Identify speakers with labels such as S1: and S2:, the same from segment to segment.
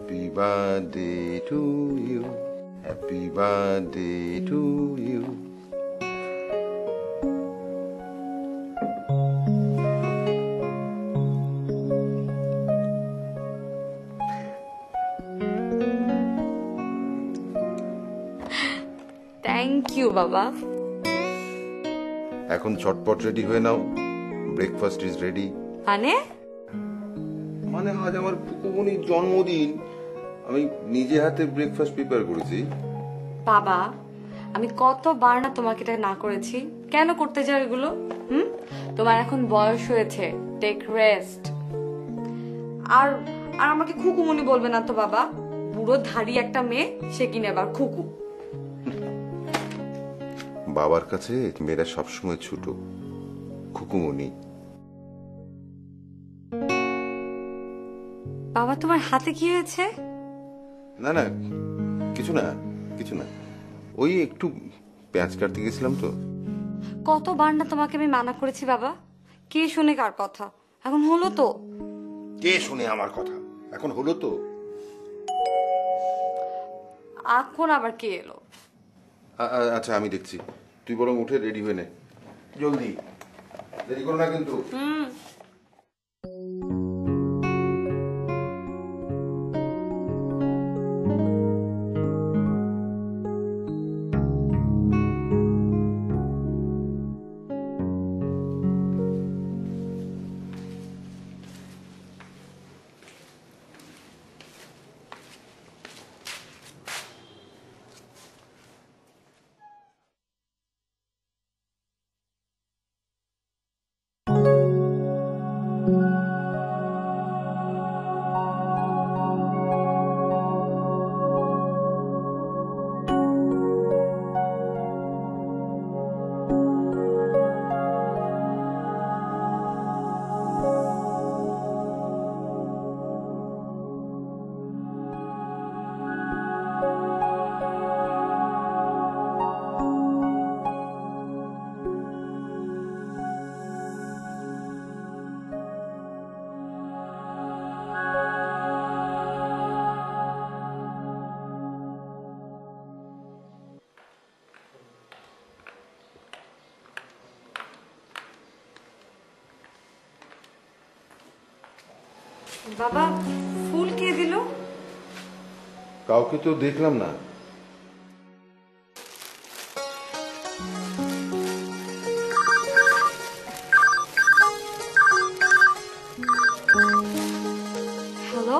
S1: Happy birthday to you. Happy birthday to you.
S2: Thank you বাবা।
S1: এখন চটপট ready হয়ে নাও, ব্রেকফাস্ট ইজ রেডি। মানে আজ আমার ফুকুমনির জন্মদিন, আমি নিজে হাতে ব্রেকফাস্ট প্রিপেয়ার করেছি।
S2: বাবা আমি কতবার না তোমাকে এটা না করেছি, কেন করতে যাও এগুলো? তোমার এখন বয়স হয়েছে, টেক রেস্ট। আর আর আমাকে খুকুমনি বলবে না তো বাবা, পুরো ধাড়ি একটা মেয়ে, সে কিনে আবার খুকু।
S1: বাবার কাছে মেয়েরা সবসময় ছোট, খুকুমনি।
S2: বাবা তোমার হাতে কি হয়েছে?
S1: না না কিছু না, কিছু না, ওই একটু পেঁয়াজ কাটতে গেছিলাম তো।
S2: কতবার না তোমাকে আমি মানা করেছি বাবা, কে শুনে কার কথা? এখন হলো তো।
S1: কে শুনে আমার কথা? এখন হলো তো।
S2: এখন আবার কে এলো?
S1: আচ্ছা আমি দেখছি, তুই বরং উঠে রেডি হয়ে নে, জলদি, দেরি করো না কিন্তু।
S2: বাবা ফুল কে দিল?
S1: কাউকে তো দেখলাম না।
S2: হ্যালো,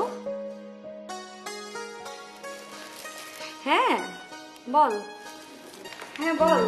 S2: হ্যাঁ বল। হ্যাঁ বল।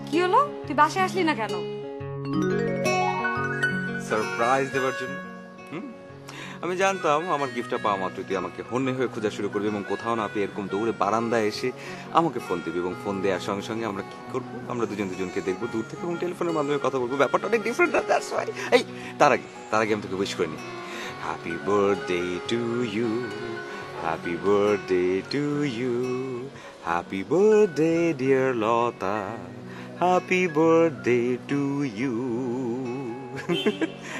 S2: কি হলো, তুই বাসায় আসলি না কেন?
S3: সারপ্রাইজ দেওয়ার জন্য। আমি জানতাম আমার গিফটটা পাওয়া মাত্র তুই আমাকে হন্যে হয়ে খোঁজা শুরু করবি এবং কোথাও না পেয়ে এরকম দৌড়ে বারান্দায় এসে আমাকে ফোন দিবি এবং ফোন দেওয়ার সঙ্গে সঙ্গে আমরা কি করবো, আমরা দুজন দুজনকে দেখবো দূর থেকে এবং টেলিফোনের মাধ্যমে কথা বলবো। ব্যাপারটা অনেক ডিফারেন্ট। That's why. এই তার আগে আমি তোকে উইশ করে নি। Happy birthday to you, happy birthday to you, happy birthday dear Lata, happy birthday to you.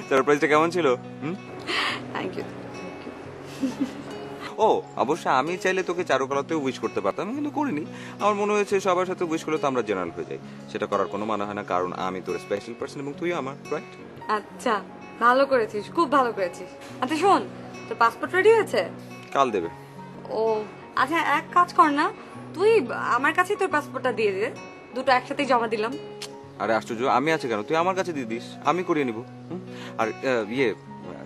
S3: সারপ্রাইজটা কেমন ছিল?
S2: Thank you.
S3: ও অবশ্যই আমি চাইলে তোকে চারুকলাতেও উইশ করতে পারতাম, কিন্তু করিনি। আমার মনে হয়েছে সবার সাথে উইশ করলে তো আমরা জেনারেল হয়ে যাই, সেটা করার কোনো মানে হয় না, কারণ আমি তোর স্পেশাল পার্সন এবং তুই আমার, রাইট?
S2: আচ্ছা ভালো করেছিস, খুব ভালো করেছিস। আচ্ছা শোন, তোর পাসপোর্ট রেডি হয়েছে?
S3: কাল দেবে।
S2: ও আচ্ছা, এক কাজ কর না, তুই আমার কাছেই তোর পাসপোর্টটা দিয়ে দে, দুটো একসাথেই জমা দিলাম।
S3: আরে আশ্চর্য, আমি আছে কেন, তুই আমার কাছে দিয়ে দিস, আমি করিয়ে নিব। আর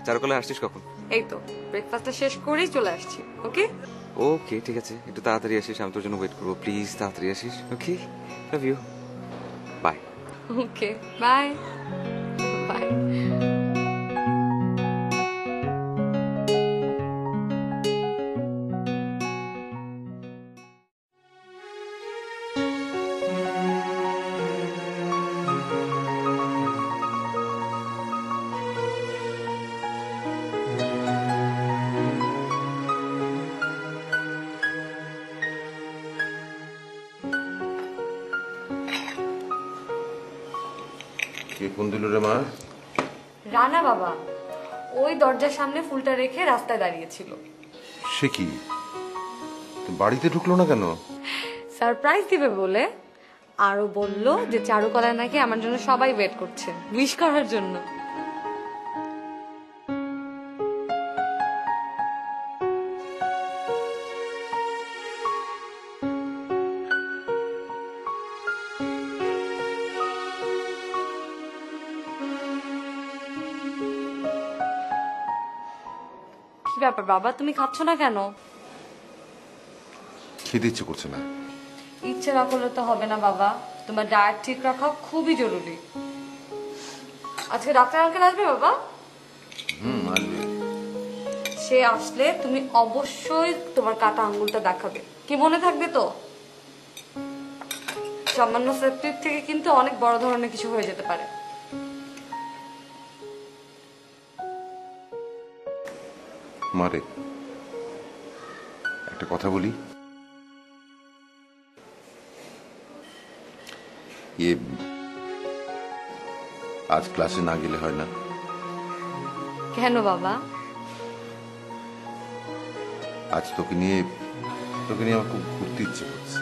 S3: চারুকলায় আসছিস কখন?
S2: এই তো ব্রেকফাস্টটা শেষ করেই চলে আসছি। ওকে
S3: ওকে ঠিক আছে, একটু তাড়াতাড়ি আসিস, আমি তোর জন্য ওয়েট করবো, প্লিজ তাড়াতাড়ি আসিস। Okay, love you, bye.
S2: Okay, bye bye.
S1: কে ফোন দিল রে মা?
S2: রানা বাবা ওই দরজার সামনে ফুলটা রেখে রাস্তায় দাঁড়িয়েছিল।
S1: সে কি, তো বাড়িতে ঢুকলো না কেন?
S2: সারপ্রাইজ দিবে বলে। আরো বলল যে চারুকলায় নাকি আমার জন্য সবাই ওয়েট করছে উইশ করার জন্য। কি ব্যাপার বাবা, তুমি খাচ্ছ না কেন?
S1: খেতে ইচ্ছে করছে না।
S2: ইচ্ছে না করলে তো হবে না বাবা, তোমার ডায়েট ঠিক রাখা খুবই জরুরি। আজকে ডাক্তার আঙ্কেল আসবে বাবা?
S1: আসবে।
S2: সে আসলে তুমি অবশ্যই তোমার কাটা আঙ্গুলটা দেখাবে, কি মনে থাকবে তো? সামান্য সেপ্টিক থেকে কিন্তু অনেক বড় ধরনের কিছু হয়ে যেতে পারে।
S1: মারে একটা কথা বলি, ইয়ে আজ ক্লাসে না গেলে হয় না?
S2: কেন বাবা?
S1: আজ তোকে নিয়ে আমার খুব ঘুরতে ইচ্ছে করছে।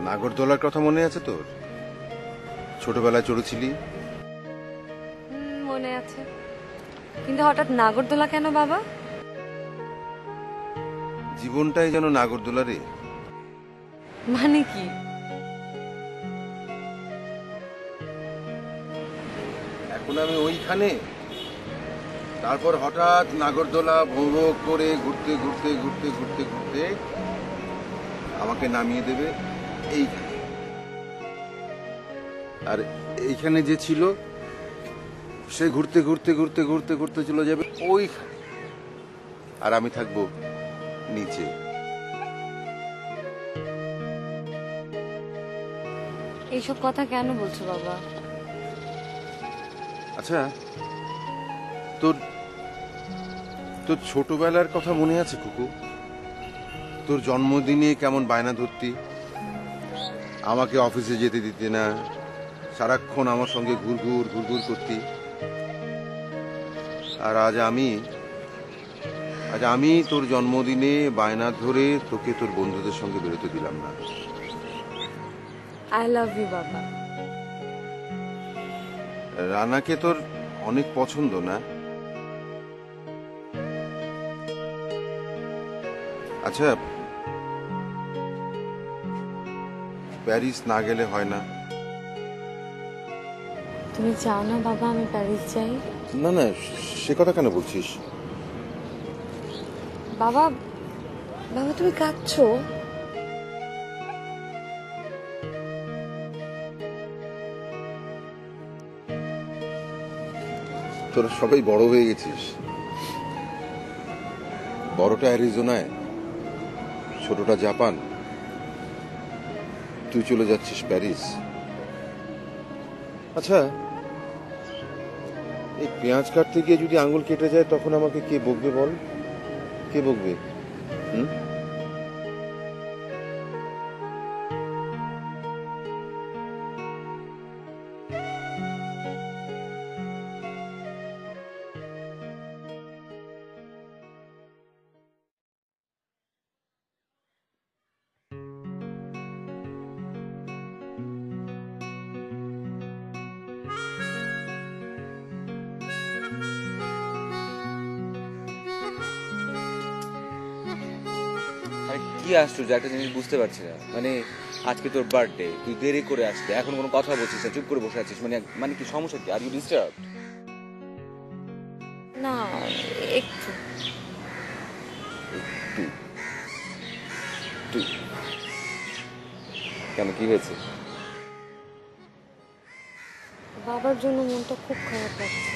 S1: নাগরদোলার কথা মনে আছে তোর? ছোটবেলায় চড়েছিলি।
S2: মনে আছে, কিন্তু হঠাৎ নাগরদোলা কেন বাবা?
S1: জীবনটাই যেন নাগরদোলা রে।
S2: মানে কি?
S1: এখন আমি ওইখানে, তারপর হঠাৎ নাগরদোলা ভোঁ ভোঁ করে ঘুরতে ঘুরতে ঘুরতে ঘুরতে ঘুরতে আমাকে নামিয়ে দেবে এইখানে। আর এইখানে যে ছিল সে ঘুরতে ঘুরতে ঘুরতে ঘুরতে ঘুরতে চলে যাবে ওইখানে, আর আমি থাকবো নিচে।
S2: এইসব কথা কেন বলছো বাবা?
S1: আচ্ছা, তোর তোর ছোটবেলার কথা মনে আছে কুকু? তোর জন্মদিনে কেমন বায়না ধরতি, আমাকে অফিসে যেতে দিতে না, সারাক্ষণ আমার সঙ্গে ঘুরঘুর ঘুরঘুর করতি। আর আজ আমি তোর জন্মদিনে বায়না ধরে তোকে তোর বন্ধুদের সঙ্গে বেরোতে দিলাম না।
S2: আই লাভ ইউ বাবা।
S1: রানাকে তোর অনেক পছন্দ না? আচ্ছা, প্যারিস না গেলে হয় না?
S2: তুমি চাও না বাবা আমি প্যারিস যাই?
S1: না না, সে কথা কেন বলছিস?
S2: বাবা, বাবা তুমি কাঁদছো?
S1: তোরা সবাই বড় হয়ে গেছিস। বড়টা অ্যারিজোনায়, ছোটটা জাপান, তুই চলে যাচ্ছিস প্যারিস। আচ্ছা, এই পেঁয়াজ কাটতে গিয়ে যদি আঙুল কেটে যায় তখন আমাকে কে বকবে বল? কে বকবে? হুম?
S3: কি আশ্চর্য, একটা জিনিস বুঝতে পারছি না। মানে আজকে তোর বার্থডে, তুই দেরি করে আসতে, এখন কোনো কথা বলছিস না, চুপ করে বসে আছিস, মানে মানে কি সমস্যা কি? Are you disturb?
S2: না, একটু।
S3: তুই তুই কেন, কি হয়েছে?
S2: বাবার জন্য মনটা খুব খারাপ লাগছে।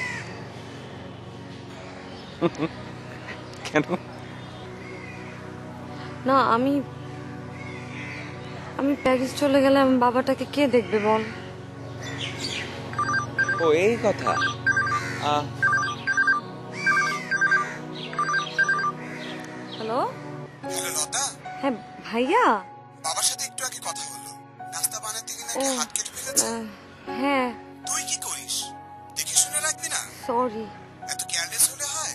S3: কেন?
S2: না, আমি আমি প্যারিস চলে গেলে আমি বাবাটাকে কে দেখবে বল?
S3: ও এই কথা।
S2: হ্যালো।
S4: হ্যালো লতা,
S2: হ্যাঁ ভাইয়া।
S4: বাবার সাথে একটু আগে কথা হলো। নাস্তা বানাতে গিয়ে নাকি
S2: ও,
S4: হাত কেটে ফেলেছে।
S2: হ্যাঁ।
S4: তুই কি করিস? দেখে শুনে রাখবি না?
S2: সরি।
S4: এত কেয়ারলেস হলে হয়?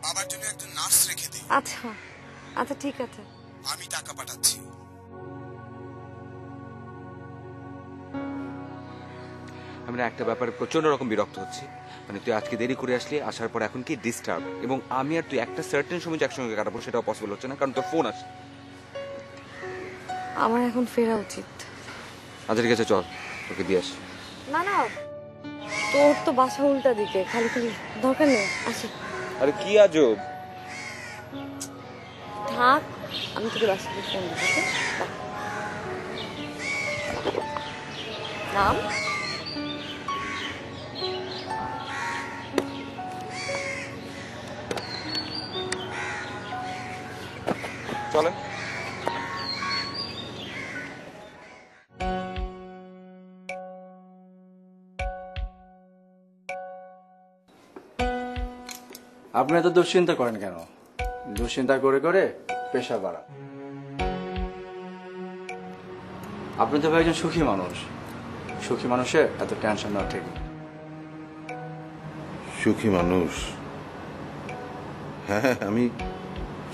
S4: বাবার জন্য একজন নার্স রেখে দে।
S2: আচ্ছা আচ্ছা, ঠিক আছে।
S4: আমি টাকা পাঠাচ্ছি।
S3: আমি না একটা ব্যাপারে প্রচন্ড রকম বিরক্ত হচ্ছি। মানে তুই আজকে দেরি করে আসলি, আসার পর এখন কি ডিস্টার্ব, এবং আমি আর তুই একটা সার্টেন সময় যে একসঙ্গে কাটাবো সেটাও পসিবল হচ্ছে না, কারণ তোর ফোন আসে।
S2: আমার এখন ফেরা উচিত।
S3: আচ্ছা ঠিক আছে, চল তোকে দিয়ে আসি।
S2: না না, তোর তো বাসা উল্টা দিকে, খালি খালি দরকার নেই, আসি।
S3: আরে কি আজব।
S2: থাক, আমি তোকে বাসা থেকে ফোন দিচ্ছি। নাম?
S3: চলে।
S5: আপনি এত দুশ্চিন্তা করেন কেন? দুশ্চিন্তা করে করে পেশা বাড়া। আপনি তো ভাই একজন সুখী মানুষ। সুখী মানুষের এত টেনশন না ঠিক।
S1: সুখী মানুষ? হ্যাঁ, আমি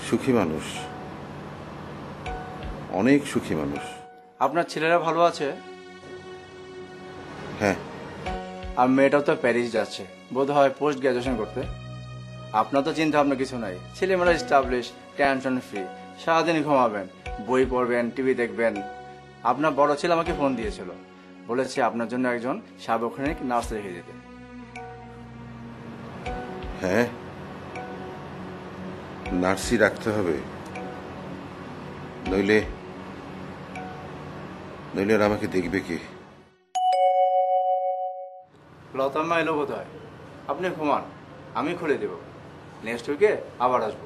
S1: সুখী মানুষ, অনেক সুখী মানুষ।
S5: আপনার ছেলেরা ভালো আছে?
S1: হ্যাঁ।
S5: আর মেয়েটাও তো প্যারিস যাচ্ছে বোধ হয় পোস্ট গ্রাজুয়েশন করতে। আপনার তো চিন্তা ভাবনা কিছু নাই, ছেলেমেয়েরা স্টাবলিশ, টেনশন ফ্রি, সারাদিন ঘুমাবেন, বই পড়বেন, টিভি দেখবেন। আপনার বড় ছেলে আমাকে ফোন দিয়েছিল, বলেছে আপনার জন্য একজন সার্বক্ষণিক নার্স রেখে যেতে।
S1: হ্যাঁ, নার্সই রাখতে হবে, নইলে নইলে আর আমাকে দেখবে কি?
S5: লতাম্মা এলো বোধ হয়, আপনি ঘুমান, আমি খুলে দেব। নেক্সট উইকে আবার আসবো।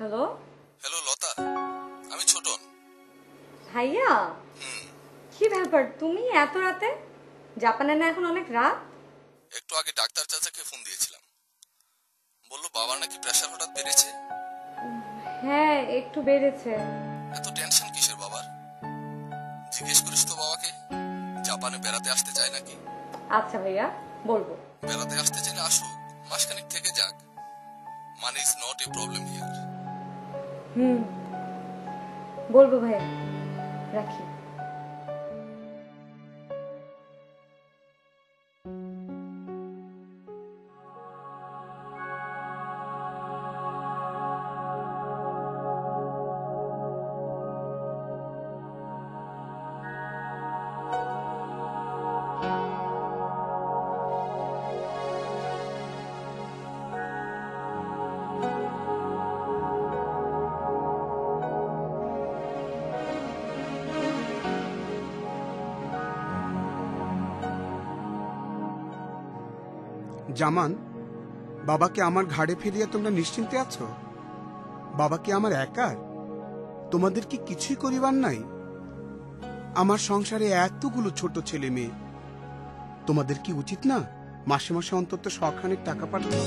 S2: হ্যালো
S4: হ্যালো লতা, আমি ছোটন।
S2: ভাইয়া, কি ব্যাপার তুমি এত রাতে? জাপানে না এখন অনেক রাত?
S4: একটু আগে ডাক্তার চাচাকে ফোন দিয়েছিলাম, বললো বাবার নাকি প্রেসার হঠাৎ বেড়েছে।
S2: হ্যাঁ, একটু বেড়েছে।
S4: এত টেনশন কিসের বাবার? জিজ্ঞেস করিস তো বাবাকে, জাপানে বেড়াতে আসতে চায় নাকি।
S2: আচ্ছা ভাইয়া, বলবো।
S4: বেড়াতে আসতে চাইলে আসুক, মাসখানেক থেকে যাক। Money is not a problem here.
S2: বলবো ভাইয়া, রাখি।
S6: জামান, বাবাকে আমার ঘাড়ে ফিরিয়ে তোমরা নিশ্চিন্তে আছো? বাবা কি আমার একার? তোমাদের কি কিছুই করিবার নাই? আমার সংসারে এতগুলো ছোট ছেলে মেয়ে, তোমাদের কি উচিত না মাসে মাসে অন্তত শখানেক টাকা পাঠানো?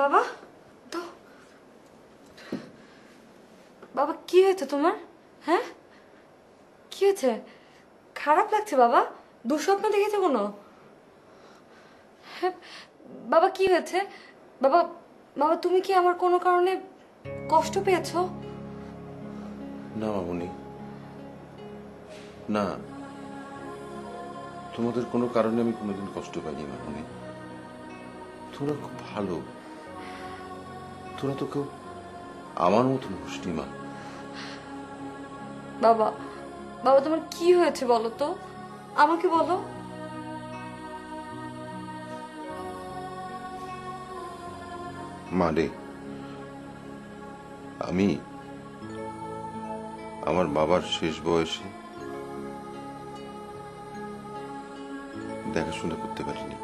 S2: বাবা তো বাবা কি হয়েছে তোমার? হ্যাঁ, কি হয়েছে? খারাপ লাগছে বাবা? দুঃস্বপ্ন দেখেছো কোনো? হ্যাঁ, বাবা কি হয়েছে? বাবা বাবা তুমি কি আমার কোনো কারণে কষ্ট পেয়েছো?
S1: না মামুনি, না, তোমাদের কোনো কারণে আমি কোনোদিন কষ্ট পাইনি মামুনি। তোমরা খুব ভালো, তোরা তো কেউ আমার মতন হোসনি মা।
S2: বাবা বাবা তোমার কি হয়েছে বলো তো, আমাকে বলো।
S1: মা রে, আমি আমার বাবার শেষ বয়সে দেখাশোনা করতে পারিনি।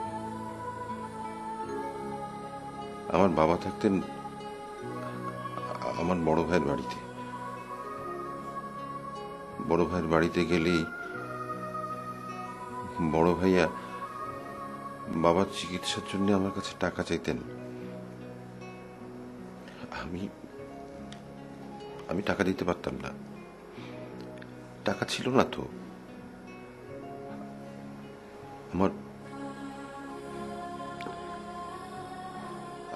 S1: আমার বাবা থাকতেন আমার বড় ভাইয়ের বাড়িতে। বড় ভাইয়ের বাড়িতে গেলেই বড় ভাইয়া বাবার চিকিৎসার জন্য আমার কাছে টাকা চাইতেন। আমি টাকা দিতে পারতাম না, টাকা ছিল না তো।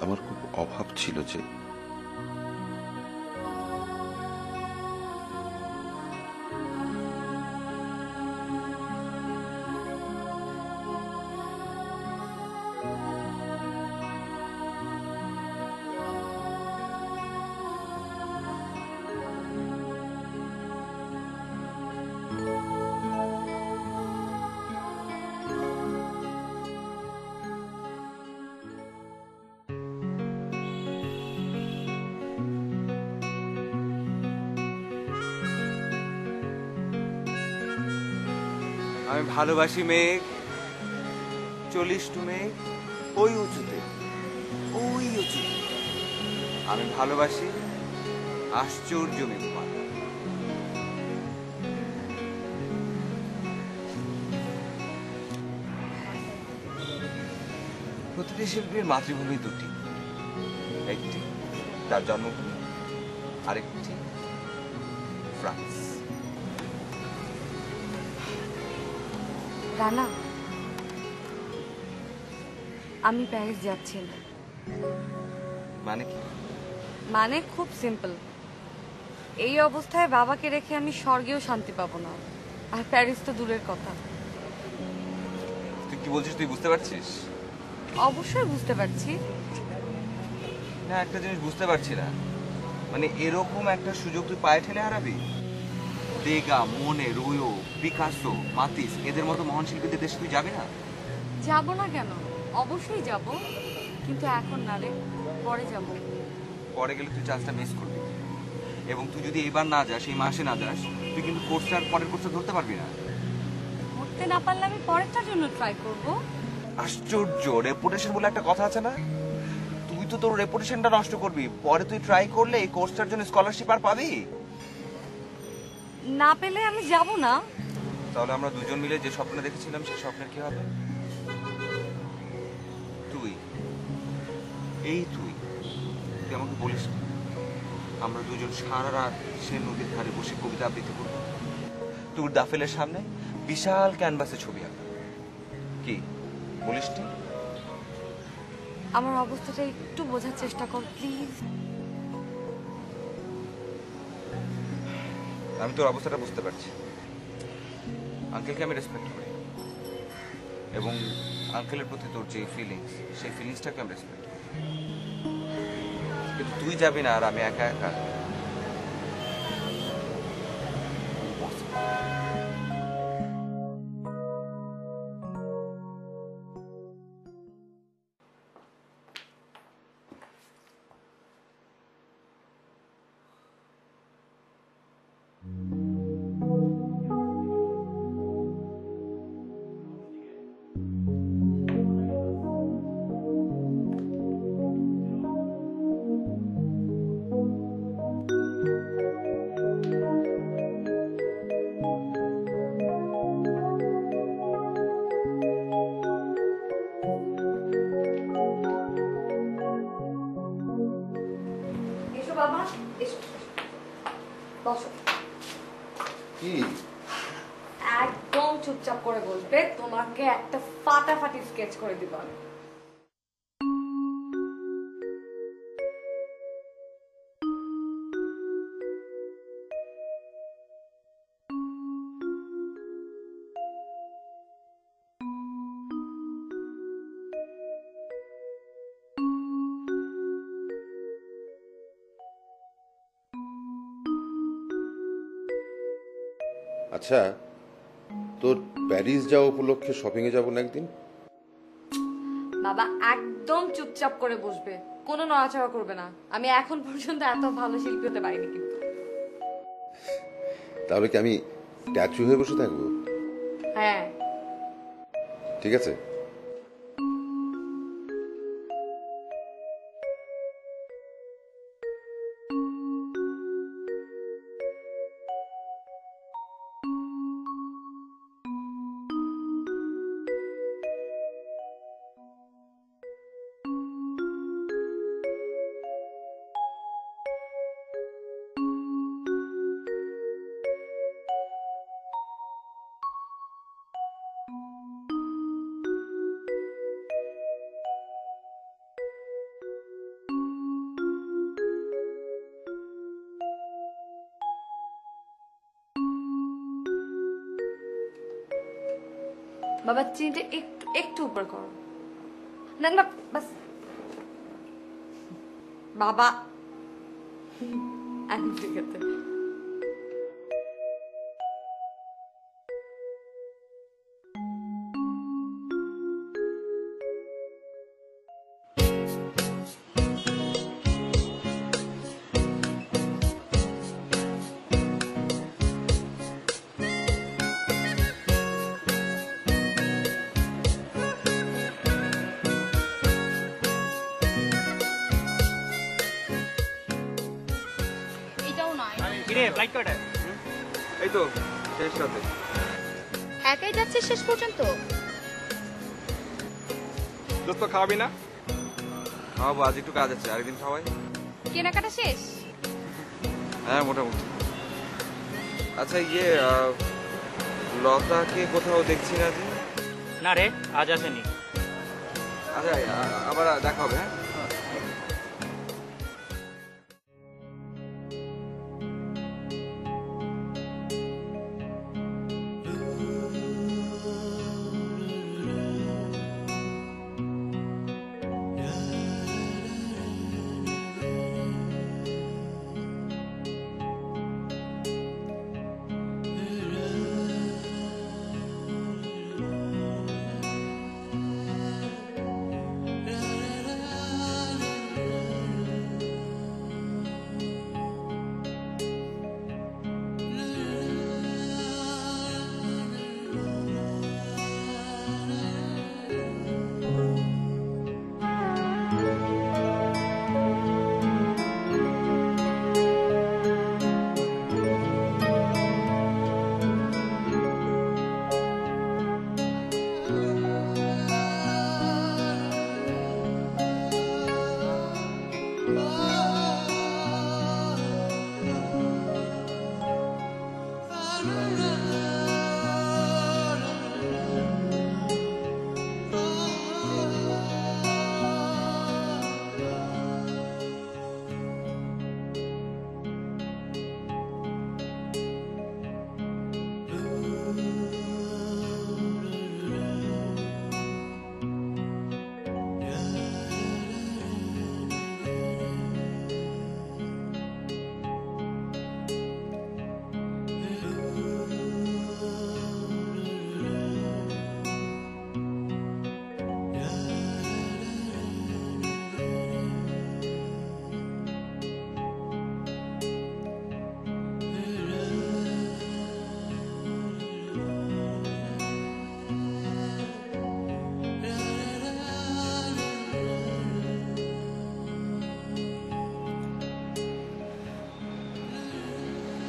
S1: আমার খুব অভাব ছিল যে।
S3: আমি ভালোবাসি মেঘ, চলিস টু মেঘ ওই উঁচুতে, ওই উঁচুতে। আমি ভালোবাসি আশ্চর্য মেঘপাল। প্রতিটি শিল্পীর মাতৃভূমি দুটি, একটি তার জন্মভূমি, আরেকটি ফ্রান্স।
S2: রানা, আমি প্যারিস যাচ্ছি না।
S3: মানে কি?
S2: মানে খুব সিম্পল, এই অবস্থায় বাবাকে রেখে আমি স্বর্গেও শান্তি পাবো না, আর প্যারিস তো দূরের কথা।
S3: তুই কি বলছিস, তুই বুঝতে পারছিস?
S2: অবশ্যই বুঝতে পারছি।
S3: না, একটা জিনিস বুঝতে পারছি না, মানে এরকম একটা সুযোগ তুই পায়ে ঠেলে হারাবি? দেগা, মনে, রুয়ো, পিকাসো, মাতিস এদের মতো মহান শিল্পীদের দেশে তুই যাবি না?
S2: যাব না কেন, অবশ্যই যাব, কিন্তু এখন না রে, পরে যাব।
S3: পরে গেলে তুই চান্সটা মিস করবি, এবং তুই যদি এবার না যাস, এই মাসে না যাস, তুই কিন্তু কোর্সটার পরের কোর্সটা ধরতে পারবি না।
S2: করতে না পারলে আমি পরেরটার জন্য ট্রাই করব।
S3: আশ্চর্য, রেপুটেশন বলে একটা কথা আছে না? তুই তো তোর রেপুটেশনটা নষ্ট করবি, পরে তুই ট্রাই করলে এই কোর্সটার জন্য স্কলারশিপ আর পাবি
S2: না। পেলে আমি যাব না।
S3: তাহলে আমরা দুজন মিলে যে স্বপ্ন দেখেছিলাম সেই স্বপ্নের কি হবে? তুই, এই তুই আমাকে বলিস না, আমরা দুজন সারা রাত সে নদীর ধারে বসে কবিতা আবৃত্তি করব, তোর দাফেলের সামনে বিশাল ক্যানভাসে ছবি আঁকব। কি বলিস তুই?
S2: আমার অবস্থাটা একটু বোঝার চেষ্টা কর প্লিজ।
S3: আমি তোর অবস্থাটা বুঝতে পারছি। আঙ্কেলকে আমি রেসপেক্ট করি এবং আঙ্কেলের প্রতি তোর যে ফিলিংস, সেই ফিলিংসটাকে আমি রেসপেক্ট করি, কিন্তু তুই যাবি না আর আমি একা একা।
S2: এসো বাবা, এসো, বসো।
S1: কি?
S2: একদম চুপচাপ করে বলবে, তোমাকে একটা ফাটাফাটি স্কেচ করে দিব আমি।
S1: আচ্ছা, তোর প্যারিস যাওয়া উপলক্ষে শপিং এ যাবো না একদিন?
S2: বাবা একদম চুপচাপ করে বসবে, কোনো নড়াচড়া করবে না। আমি এখন পর্যন্ত এত ভালো শিল্পী হতে পারিনি কিন্তু।
S1: তাহলে কি আমি স্ট্যাচু হয়ে বসে থাকবো?
S2: হ্যাঁ।
S1: ঠিক আছে।
S2: বাবা চিনটা একটু একটু উপর করো। না না, বাস। বাবা এখন ঠিক আছে।
S3: এই তো শেষ রাতে।
S7: একাই যাচ্ছে শেষ পর্যন্ত?
S3: দোস্ত খাওয়াবি না? খাওয়াবো, আজ একটু কাজ আছে, আরেকদিন খাওয়াই।
S7: কেনাকাটা শেষ?
S3: হ্যাঁ মোটামুটি। আচ্ছা লতাকে কোথাও দেখছি না যে?
S8: না রে, আজ আসেনি।
S3: আচ্ছা আবার দেখা হবে। হ্যাঁ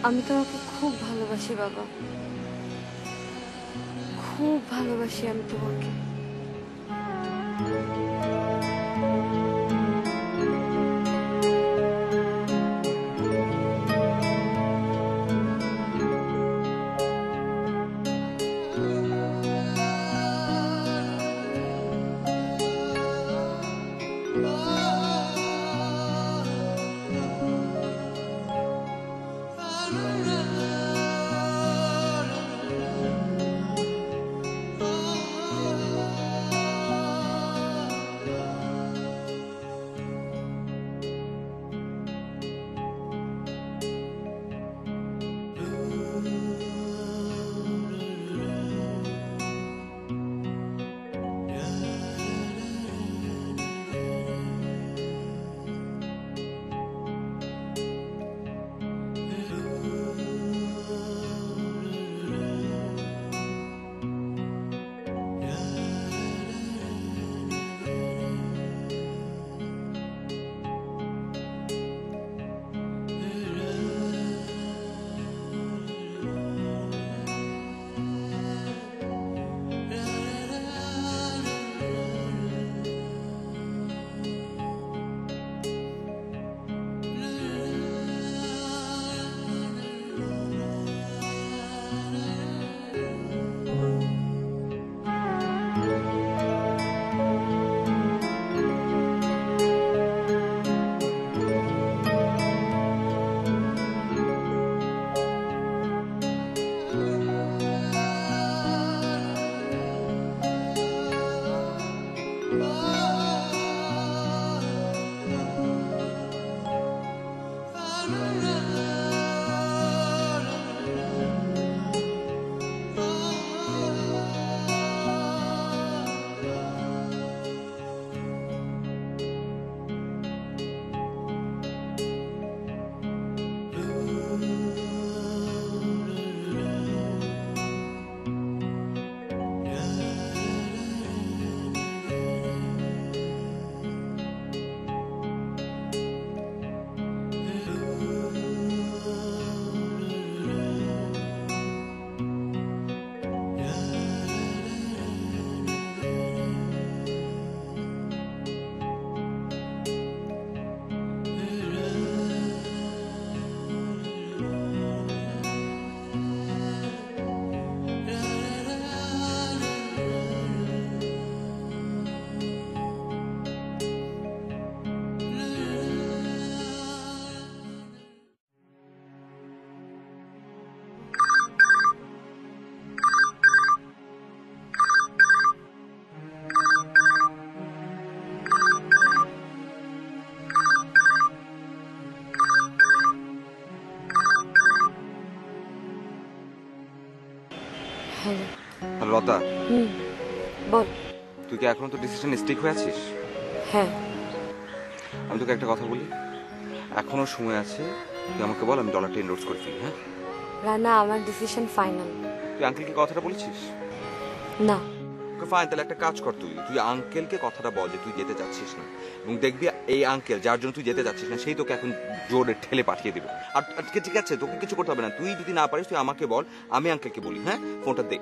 S2: আমি তোমাকে খুব ভালোবাসি বাবা, খুব ভালোবাসি আমি তোমাকে।
S3: হ্যালো লতা,
S2: বল।
S3: তুই কি এখনো তো ডিসিশন স্টিক হয়ে আছিস?
S2: হ্যাঁ।
S3: আমি তোকে একটা কথা বলি, এখনো সময় আছে, তুই আমাকে বল, আমি ডলারটা এনরোলস করে ফেলি। হ্যাঁ
S2: রানা, আমার ডিসিশন ফাইনাল।
S3: তুই আঙ্কেলকে কথাটা বলেছিস?
S2: না।
S3: ফাইন, তাহলে একটা কাজ কর, তুই আঙ্কেলকে কথাটা বল যে তুই যেতে চাচ্ছিস না, এবং দেখবি এই আঙ্কেল যার জন্য তুই যেতে যাচ্ছিস না সেই তোকে এখন জোরে ঠেলে পাঠিয়ে দিবে। আর ঠিক আছে, তোকে কিছু করতে হবে না, তুই যদি না পারিস তুই আমাকে বল, আমি আঙ্কেলকে বলি। হ্যাঁ, ফোনটা দে।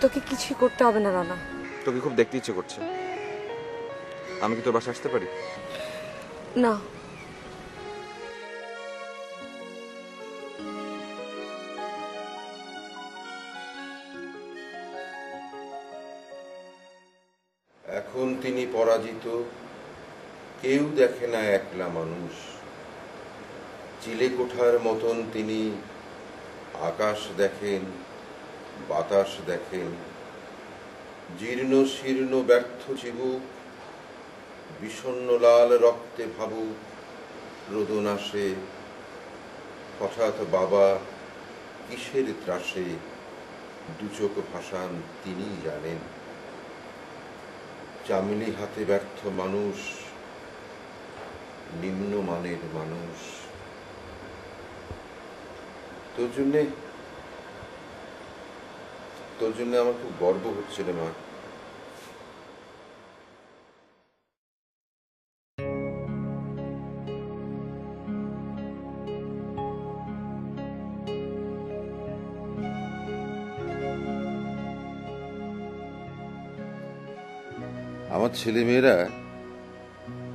S2: তোকে কিছুই করতে হবে না রানা।
S3: তোকে খুব দেখতে ইচ্ছে করছে, আমি কি তোর বাসায় আসতে পারি?
S2: না।
S1: এখন তিনি পরাজিত, কেউ দেখে না একলা মানুষ। চিলে কোঠার মতন তিনি আকাশ দেখেন, বাতাস দেখেন, জীর্ণ শীর্ণ ব্যর্থ চিবুক, বিষণ্ণ লাল রক্তে ভাবুক, রোদন আসে। হঠাৎ বাবা কিসের ত্রাসে দুচোখ ভাসান তিনিই জানেন। চামেলি হাতে ব্যর্থ মানুষ, নিম্নমানের মানুষ। তোর জন্যে আমার খুব গর্ব হচ্ছে রে মা। আমার ছেলে মেয়েরা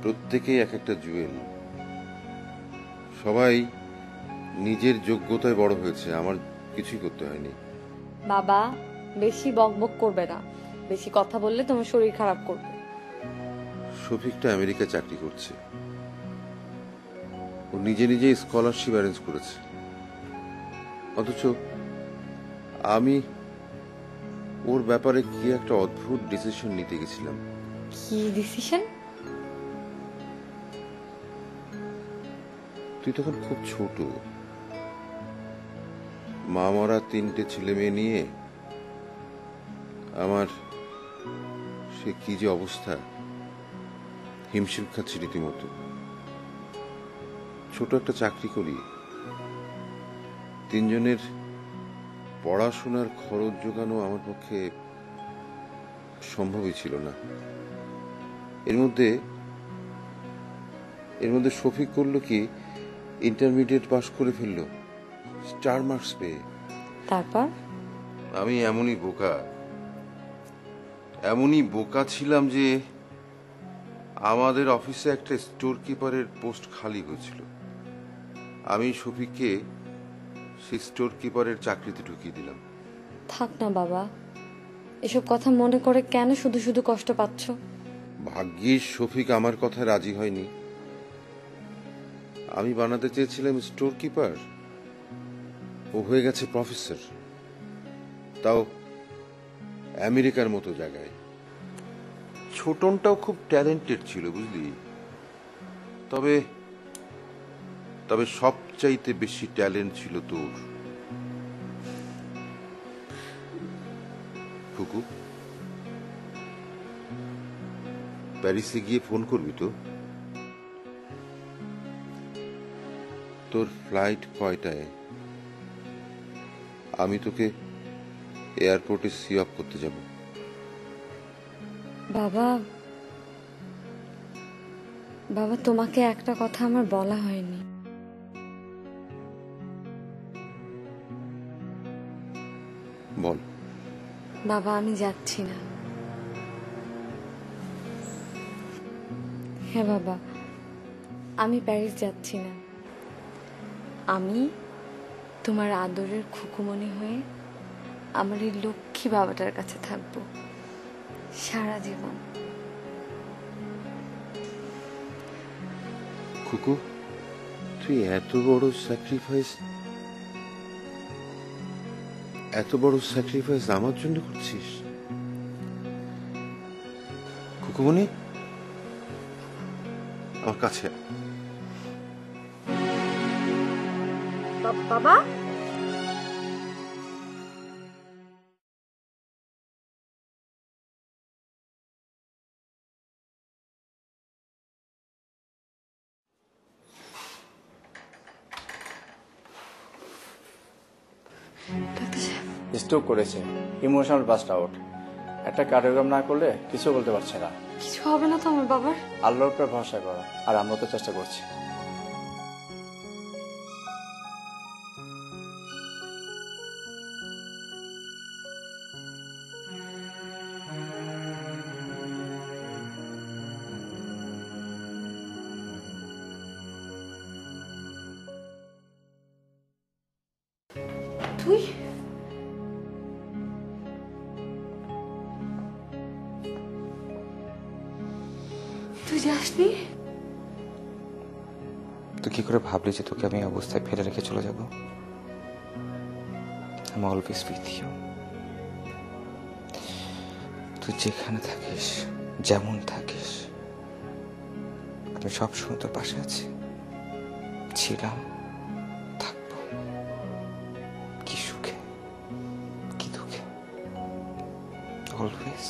S1: প্রত্যেকেই এক একটা জুয়েল। সবাই নিজের যোগ্যতায় বড় হয়েছে, আমার কিছুই করতে হয়নি।
S2: বাবা বেশি বকবক করবে না, বেশি কথা বললে তোমার শরীর খারাপ করবে।
S1: শফিকটা আমেরিকা চাকরি করছে, ও নিজে নিজে স্কলারশিপ অ্যারেঞ্জ করেছে, অথচ আমি ওর ব্যাপারে কি একটা অদ্ভুত ডিসিশন নিতে গেছিলাম।
S2: কি ডিসিশন?
S1: তুই তখন খুব ছোট, মা মরা 3টে ছেলে মেয়ে নিয়ে আমার সে কি যে অবস্থা, হিমশিম খাচ্ছি রীতিমতো। ছোট একটা চাকরি করি, 3 জনের পড়াশোনার খরচ জোগানো আমার পক্ষে সম্ভবই ছিল না। এর মধ্যে শফিক করলো কি, ইন্টারমিডিয়েট পাশ করে ফেললো স্টার মার্কস পেয়ে।
S2: তারপর
S1: আমি এমনই বোকা ছিলাম যে আমাদের অফিসে একটা স্টোর কিপারের পোস্ট খালি হয়েছিল। আমি শফিককে সেই স্টোর কিপারের চাকরিতে ঢুকিয়ে দিলাম।
S2: থাক না বাবা, এসব কথা মনে করে কেন শুধু শুধু কষ্ট পাচ্ছ?
S1: ভাগ্যিস শফিক আমার কথায় রাজি হয়নি। আমি বানাতে চেয়েছিলাম স্টোর কিপার, ও হয়ে গেছে প্রফেসর, তাও আমেরিকার মতো জায়গায়। ছোটনটাও খুব ট্যালেন্টেড ছিল বুঝলি, তবে সবচাইতে বেশি ট্যালেন্ট ছিল তোর। ফুকু, প্যারিসে গিয়ে ফোন করবি তো? তোর ফ্লাইট কয়টায়? আমি তোকে এয়ারপোর্টে সি অফ করতে যাব।
S2: বাবা বাবা তোমাকে একটা কথা আমার বলা হয়নি।
S1: বল।
S2: বাবা আমি যাচ্ছি না। হ্যাঁ বাবা, আমি প্যারিস যাচ্ছি না। আমি তোমার আদরের খুকুমনি হয়ে আমার এই লক্ষ্মী বাবাটার কাছে থাকবো সারা জীবন।
S1: খুকু, তুই এত বড় স্যাক্রিফাইস আমার জন্য করছিস? খুকুমনি, আমার কাছে
S2: বাবা
S5: স্ট্রোক করেছে, ইমোশনাল বাস্ট আউট। একটা কার্ডিওগ্রাম না করলে কিছু বলতে পারছে না।
S2: কিছু হবে না তো আমার বাবার?
S5: আল্লাহর উপর ভরসা করো, আর আমরা তো চেষ্টা করছি।
S2: তুই তুই যাসনি?
S3: তুই কি করে ভাবলি যে তোকে আমি এই অবস্থায় ফেলে রেখে চলে যাব? I'm always with you. তুই যেখানে থাকিস, যেমন থাকিস, আমি সবসময় তোর পাশে আছি, ছিলাম, থাকবো। কি সুখে, কি দুঃখে, অলওয়েজ।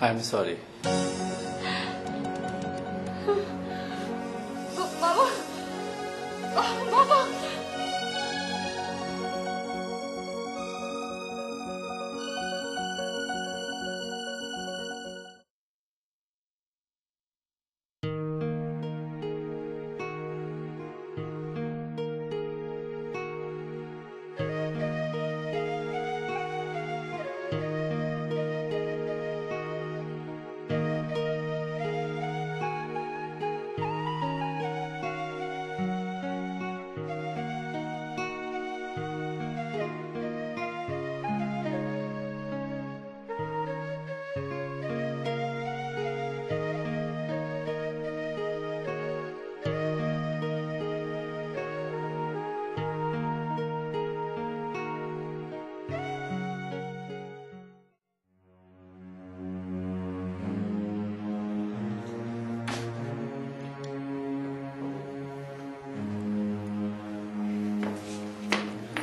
S5: I am sorry.
S2: বাবা বাবা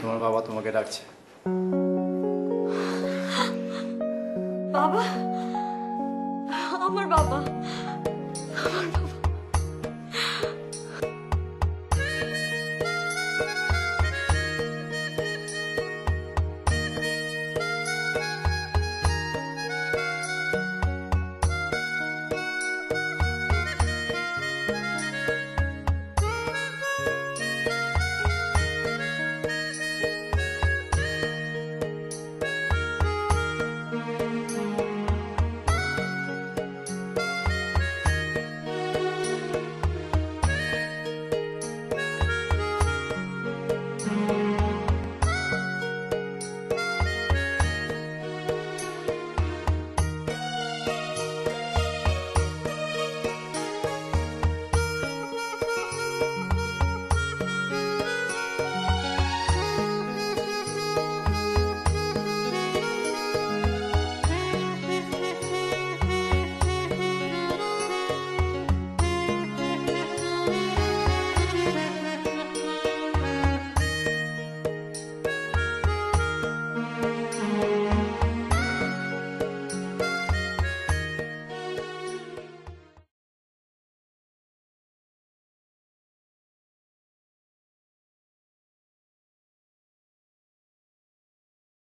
S5: তোমার বাবা তোমাকে ডাকছে।
S2: বাবা আমার বাবা